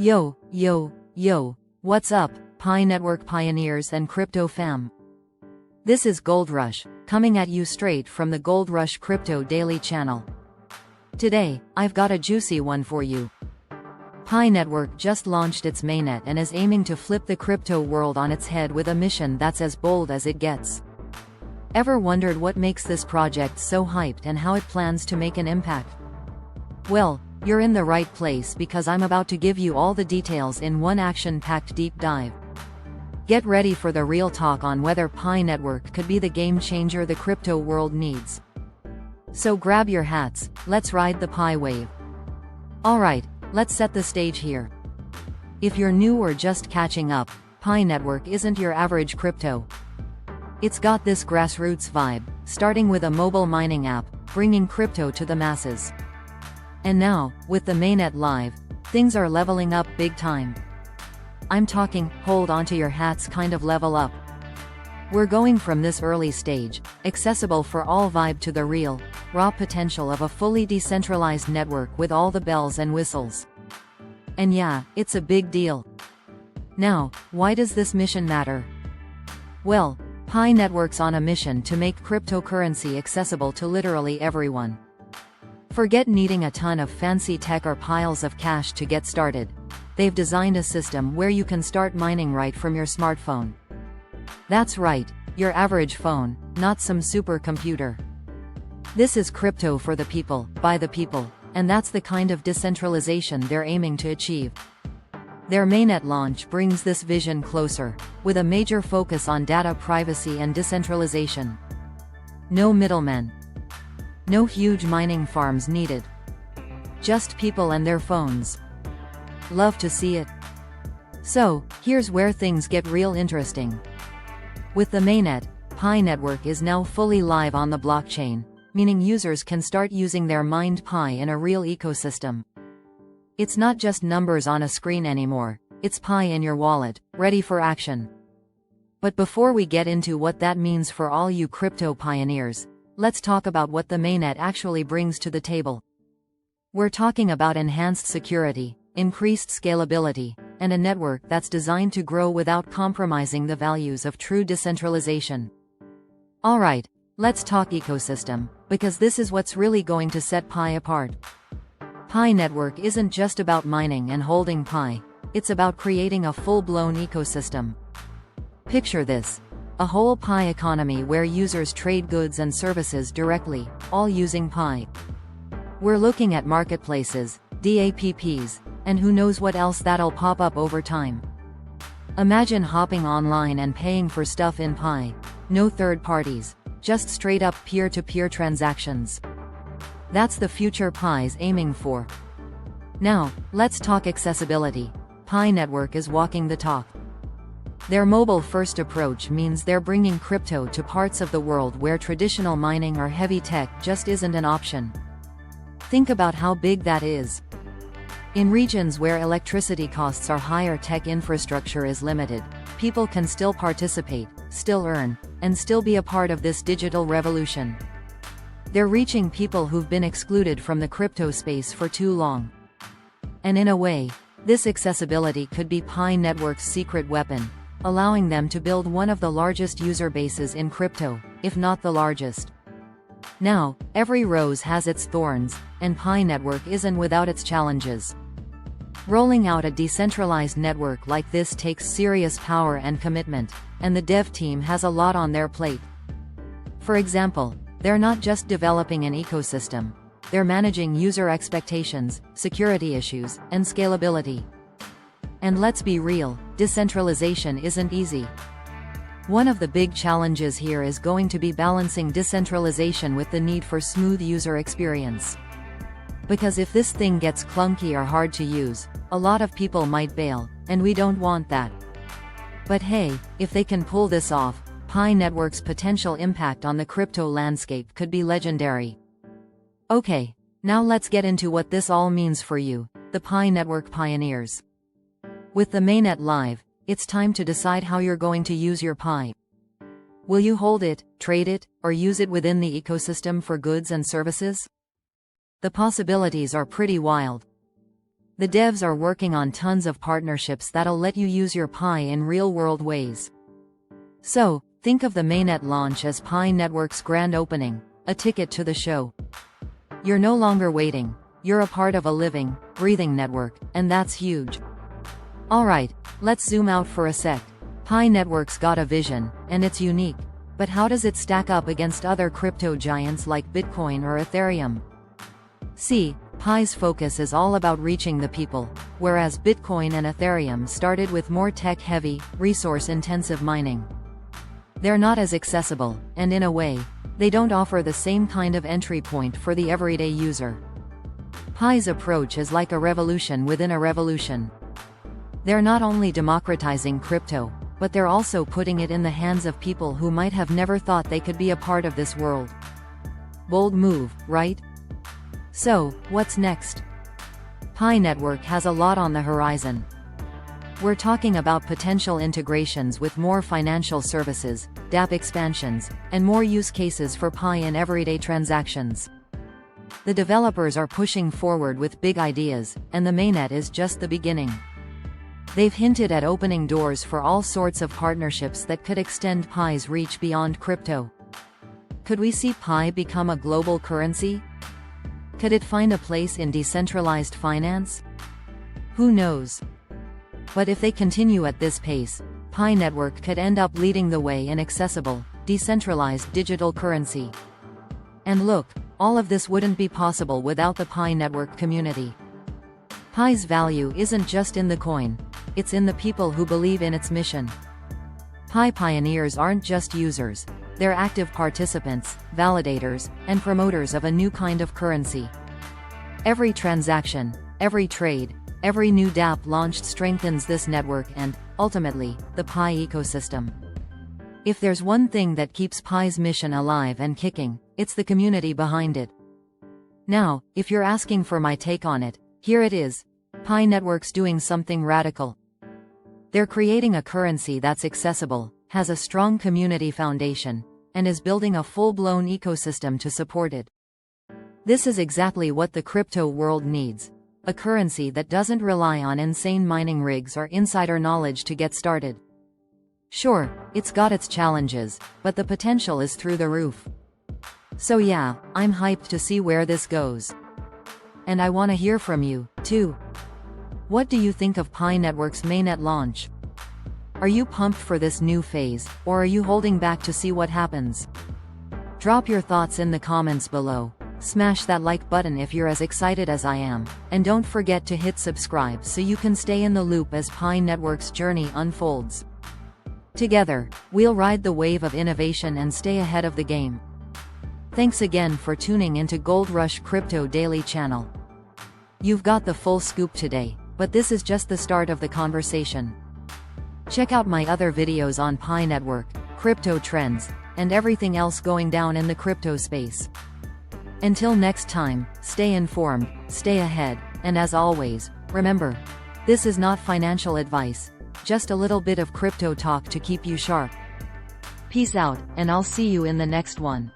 Yo, yo, yo, what's up, Pi Network pioneers and crypto fam? This is Gold Rush, coming at you straight from the Gold Rush Crypto Daily channel. Today, I've got a juicy one for you. Pi Network just launched its mainnet and is aiming to flip the crypto world on its head with a mission that's as bold as it gets. Ever wondered what makes this project so hyped and how it plans to make an impact? Well, you're in the right place because I'm about to give you all the details in one action-packed deep dive. Get ready for the real talk on whether Pi Network could be the game changer the crypto world needs. So grab your hats, let's ride the Pi wave. Alright, let's set the stage here. If you're new or just catching up, Pi Network isn't your average crypto. It's got this grassroots vibe, starting with a mobile mining app, bringing crypto to the masses. And now, with the mainnet live, things are leveling up big time. I'm talking, hold onto your hats kind of level up. We're going from this early stage, accessible for all vibe to the real, raw potential of a fully decentralized network with all the bells and whistles. And yeah, it's a big deal. Now, why does this mission matter? Well, Pi Network's on a mission to make cryptocurrency accessible to literally everyone. Forget needing a ton of fancy tech or piles of cash to get started. They've designed a system where you can start mining right from your smartphone. That's right, your average phone, not some supercomputer. This is crypto for the people, by the people, and that's the kind of decentralization they're aiming to achieve. Their mainnet launch brings this vision closer, with a major focus on data privacy and decentralization. No middlemen. No huge mining farms needed. Just people and their phones. Love to see it. So, here's where things get real interesting. With the mainnet, Pi Network is now fully live on the blockchain, meaning users can start using their mined Pi in a real ecosystem. It's not just numbers on a screen anymore, it's Pi in your wallet, ready for action. But before we get into what that means for all you crypto pioneers, let's talk about what the mainnet actually brings to the table. We're talking about enhanced security, increased scalability, and a network that's designed to grow without compromising the values of true decentralization. Alright, let's talk ecosystem, because this is what's really going to set Pi apart. Pi Network isn't just about mining and holding Pi, it's about creating a full-blown ecosystem. Picture this. A whole Pi economy where users trade goods and services directly, all using Pi. We're looking at marketplaces, DApps, and who knows what else that'll pop up over time. Imagine hopping online and paying for stuff in Pi. No third parties, just straight up peer-to-peer transactions. That's the future Pi's aiming for. Now, let's talk accessibility. Pi Network is walking the talk. Their mobile-first approach means they're bringing crypto to parts of the world where traditional mining or heavy tech just isn't an option. Think about how big that is. In regions where electricity costs are higher, tech infrastructure is limited, people can still participate, still earn, and still be a part of this digital revolution. They're reaching people who've been excluded from the crypto space for too long. And in a way, this accessibility could be Pi Network's secret weapon, allowing them to build one of the largest user bases in crypto, if not the largest. Now, every rose has its thorns, and Pi Network isn't without its challenges. Rolling out a decentralized network like this takes serious power and commitment, and the dev team has a lot on their plate. For example, they're not just developing an ecosystem, they're managing user expectations, security issues, and scalability. And let's be real, decentralization isn't easy. One of the big challenges here is going to be balancing decentralization with the need for smooth user experience. Because if this thing gets clunky or hard to use, a lot of people might bail, and we don't want that. But hey, if they can pull this off, Pi Network's potential impact on the crypto landscape could be legendary. Okay, now let's get into what this all means for you, the Pi Network pioneers. With the mainnet live, it's time to decide how you're going to use your Pi. Will you hold it, trade it, or use it within the ecosystem for goods and services? The possibilities are pretty wild. The devs are working on tons of partnerships that'll let you use your Pi in real-world ways. So, think of the Mainnet launch as Pi Network's grand opening, a ticket to the show. You're no longer waiting. You're a part of a living, breathing network, and that's huge. Alright, let's zoom out for a sec. Pi Network's got a vision, and it's unique. But how does it stack up against other crypto giants like Bitcoin or Ethereum? See, Pi's focus is all about reaching the people, whereas Bitcoin and Ethereum started with more tech-heavy, resource-intensive mining. They're not as accessible, and in a way, they don't offer the same kind of entry point for the everyday user. Pi's approach is like a revolution within a revolution. They're not only democratizing crypto, but they're also putting it in the hands of people who might have never thought they could be a part of this world. Bold move, right? So, what's next? Pi Network has a lot on the horizon. We're talking about potential integrations with more financial services, dApp expansions, and more use cases for Pi in everyday transactions. The developers are pushing forward with big ideas, and the Mainnet is just the beginning. They've hinted at opening doors for all sorts of partnerships that could extend Pi's reach beyond crypto. Could we see Pi become a global currency? Could it find a place in decentralized finance? Who knows? But if they continue at this pace, Pi Network could end up leading the way in accessible, decentralized digital currency. And look, all of this wouldn't be possible without the Pi Network community. Pi's value isn't just in the coin, it's in the people who believe in its mission. Pi pioneers aren't just users, they're active participants, validators, and promoters of a new kind of currency. Every transaction, every trade, every new dApp launched strengthens this network and, ultimately, the Pi ecosystem. If there's one thing that keeps Pi's mission alive and kicking, it's the community behind it. Now, if you're asking for my take on it, here it is. Pi Network's doing something radical. They're creating a currency that's accessible, has a strong community foundation, and is building a full-blown ecosystem to support it. This is exactly what the crypto world needs. A currency that doesn't rely on insane mining rigs or insider knowledge to get started. Sure, it's got its challenges, but the potential is through the roof. So yeah, I'm hyped to see where this goes. And I want to hear from you, too. What do you think of Pi Network's Mainnet launch? Are you pumped for this new phase, or are you holding back to see what happens? Drop your thoughts in the comments below. Smash that like button if you're as excited as I am, and don't forget to hit subscribe so you can stay in the loop as Pi Network's journey unfolds. Together, we'll ride the wave of innovation and stay ahead of the game. Thanks again for tuning into Gold Rush Crypto Daily Channel. You've got the full scoop today, but this is just the start of the conversation. Check out my other videos on Pi Network, crypto trends, and everything else going down in the crypto space. Until next time, stay informed, stay ahead, and as always, remember, this is not financial advice, just a little bit of crypto talk to keep you sharp. Peace out, and I'll see you in the next one.